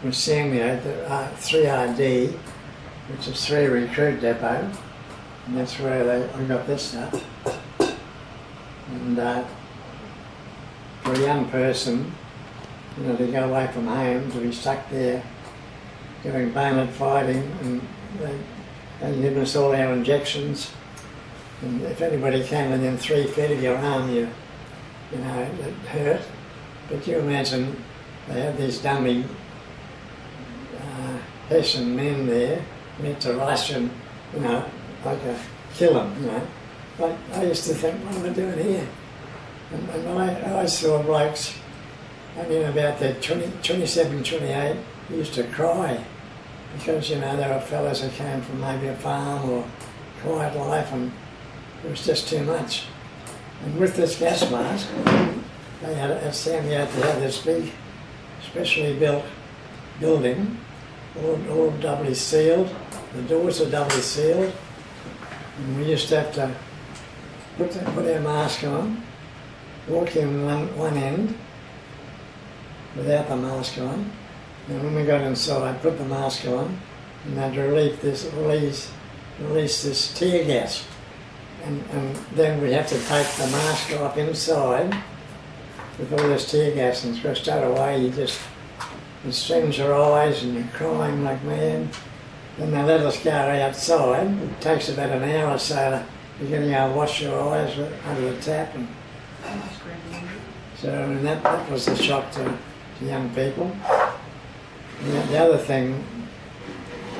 was Samuel at the 3RD, which is 3 Recruit Depot, and that's where I got this stuff. And for a young person, you know, to go away from home, to be stuck there doing bayonet fighting, and they give us all our injections. And if anybody came within 3 feet of your arm, you know, it hurt. But you imagine they had these dummy Hessian men there, meant to rush and, you know, like kill them, you know. But I used to think, what am I doing here? And I saw blokes, only in about their 27, 28, used to cry because, you know, there were fellas who came from maybe a farm or quiet life, and it was just too much. And with this gas mask, they had at Sammy had to have this big, specially built building, all doubly sealed. The doors are doubly sealed, and we used to have to put our mask on, walk in one end without the mask on, and when we got inside, put the mask on, and they'd release this tear gas. And then we have to take the mask off inside with all this tear gas, and straight away it stings your eyes and you're crying like mad. Then they let us go outside. It takes about an hour or so to get to go wash your eyes under the tap. And so I mean, that was a shock to young people. And the other thing,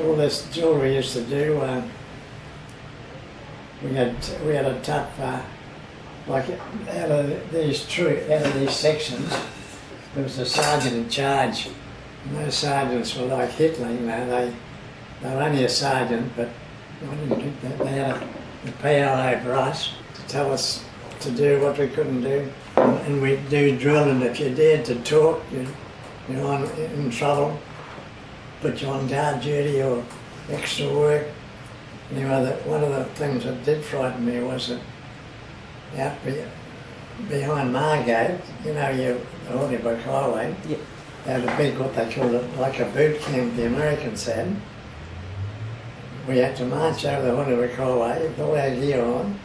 all this jewellery used to do, we had a tough, like out of these sections, there was a sergeant in charge. And those sergeants were like Hitler, you know, they were only a sergeant, but I didn't think that. They had a PO over us to tell us to do what we couldn't do. And we'd do drill, and if you dared to talk, you're in trouble, put you on guard duty or extra work. Anyway, one of the things that did frighten me was that out behind Margate, you know, the Bundaberg highway, yep. They had a big, what they called it, like a boot camp the Americans had. We had to march over the Bundaberg highway with all our gear on,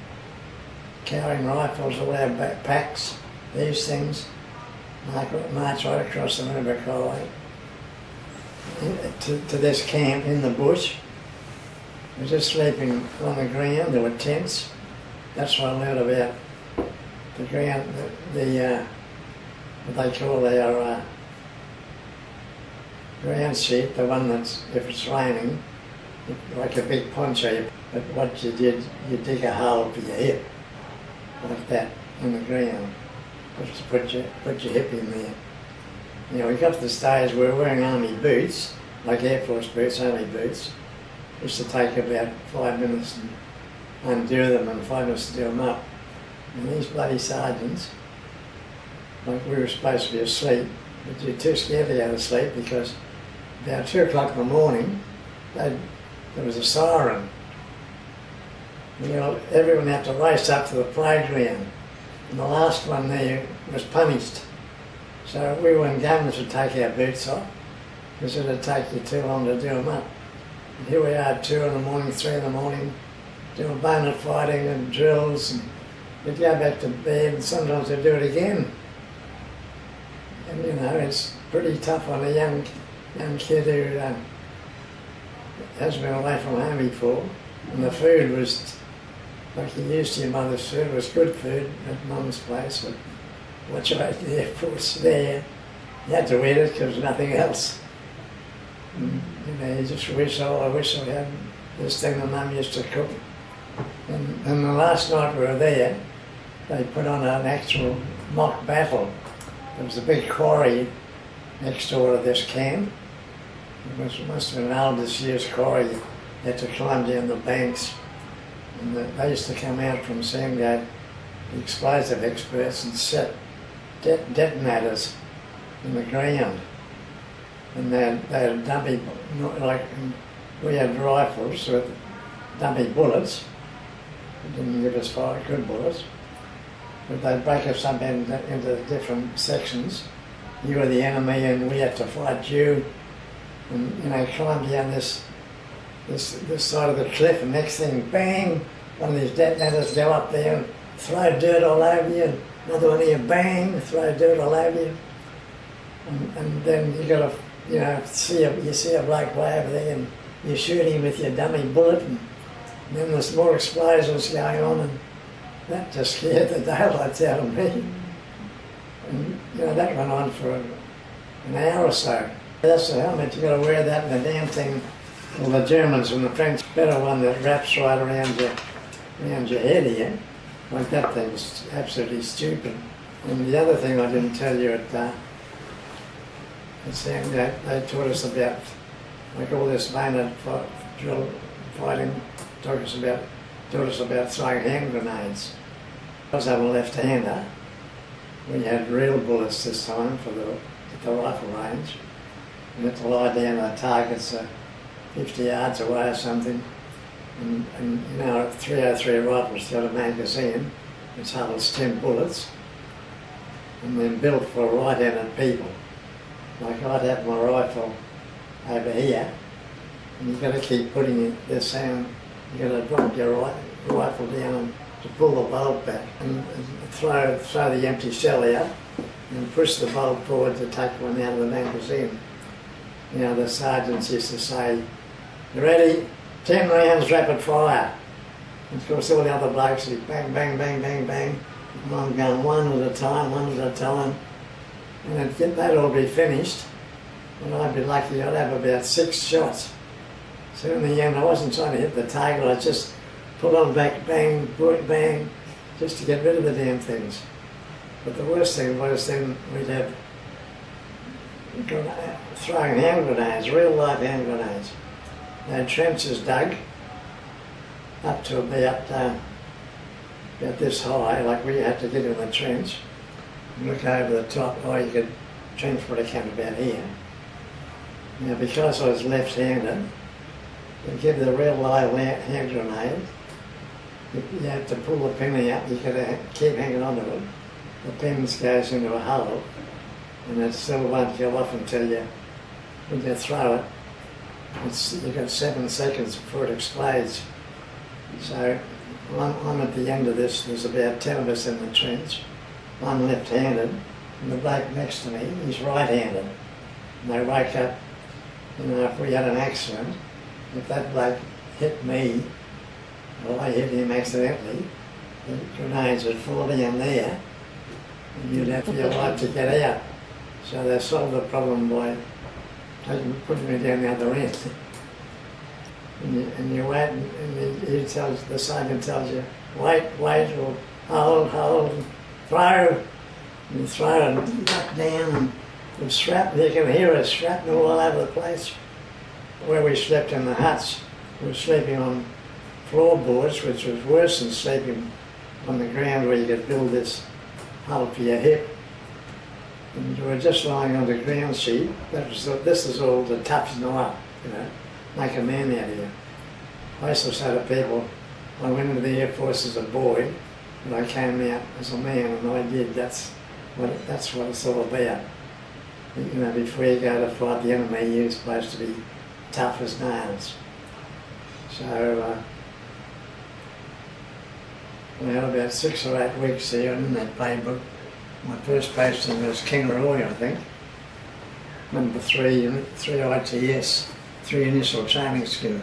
carrying rifles, all our backpacks, these things, march right across the Bundaberg highway to this camp in the bush. We were just sleeping on the ground. There were tents. That's what I learned about the ground, what they call their ground sheet, the one that's, if it's raining, like a big poncho, but what you did, you dig a hole for your hip, like that, in the ground, just to put your hip in there. You know, we got to the stage where we were wearing army boots, like Air Force boots, army boots. It used to take about 5 minutes to undo them and 5 minutes to do them up. And these bloody sergeants, like we were supposed to be asleep, but you're too scared to go to sleep because about 2 o'clock in the morning, there was a siren. You know, everyone had to race up to the playground, and the last one there was punished. So we weren't going to take our boots off because it would take you too long to do them up. And here we are, 2 in the morning, 3 in the morning, doing bayonet fighting and drills, and we'd go back to bed, and sometimes we'd do it again. And you know, it's pretty tough on a young kid who hasn't been away from home before. And the food was, like you used to your mother's food, was good food at Mum's place. But watch out the Air Force there. You had to eat it because there was nothing else. And, you know, you just wish, oh, I wish I had this thing that Mum used to cook. And the last night we were there, they put on an actual mock battle. There was a big quarry next door to this camp. It must have been an old disused quarry. You had to climb down the banks. And they used to come out from Sandgate, the explosive experts, and set detonators in the ground. And they had dummy, like we had rifles with dummy bullets. It didn't give us good bullets. But they'd break us up into different sections. You were the enemy and we had to fight you. and climb down this side of the cliff, and next thing, bang, one of these detonators go up there and throw dirt all over you, and another one here, bang, throw dirt all over you, and then you got to, you see a bloke way over there, and you shoot him with your dummy bullet, and then there's more explosions going on, and that just scared the daylights out of me. And that went on for an hour or so. That's the helmet, you got to wear that, and the damn thing, well, the Germans and the French better one that wraps right around your head here. Like that thing's absolutely stupid. And the other thing I didn't tell you at they taught us about, like all this bayonet drill fighting, taught us about throwing hand grenades. Because I'm a left-hander, we had real bullets this time for the rifle range. We had to lie down on targets 50 yards away or something. And a 303 rifle's got a magazine which holds 10 bullets, and then built for right-handed people. Like I'd have my rifle over here, and you've got to keep putting this down. You've got to drop your rifle down to pull the bolt back and throw the empty shell out and push the bolt forward to take one out of the magazine. The sergeants used to say, "You ready? 10 rounds rapid fire." And of course all the other blokes would bang, bang, bang, bang, bang. And I'm going one at a time. And they'd all be finished. And I'd be lucky, I'd have about 6 shots. So in the end I wasn't trying to hit the target, I just pull on back, bang, bang, just to get rid of the damn things. But the worst thing was then we'd have throwing hand grenades, real live hand grenades. They had trenches dug up to about this high, like we had to get in the trench and look over the top. You could trench would have come about here. Now because I was left-handed, to give the real live hand grenade, you have to pull the pin out, you got to keep hanging on to it. The pin goes into a hole and it still won't go off until when you throw it. You've got 7 seconds before it explodes. So I'm at the end of this, there's about 10 of us in the trench. I'm left-handed, and the bloke next to me, he's right-handed. And they wake up, if we had an accident, if that bloke hit me, or I hit him accidentally, the grenades would fall down there, and you'd have your life to get out. So they solved the problem by putting me down the other end. And you wait, and the sergeant tells you, wait, or hold, throw. And you throw and duck down, and shrapnel, you can hear a shrapnel all over the place. Where we slept in the huts, we were sleeping on floorboards, which was worse than sleeping on the ground where you could build this hole for your hip. And you were just lying on the ground sheet. This is all to toughen you up, make a man out of you. I used to say to people, I went into the Air Force as a boy, and I came out as a man, and I did. That's what it's all about. Before you go to fight the enemy, you're supposed to be tough as nails. So, we had about 6 or 8 weeks there in that playbook. My first posting was Kingaroy, I think. Number 3 ITS, 3 Initial Training School.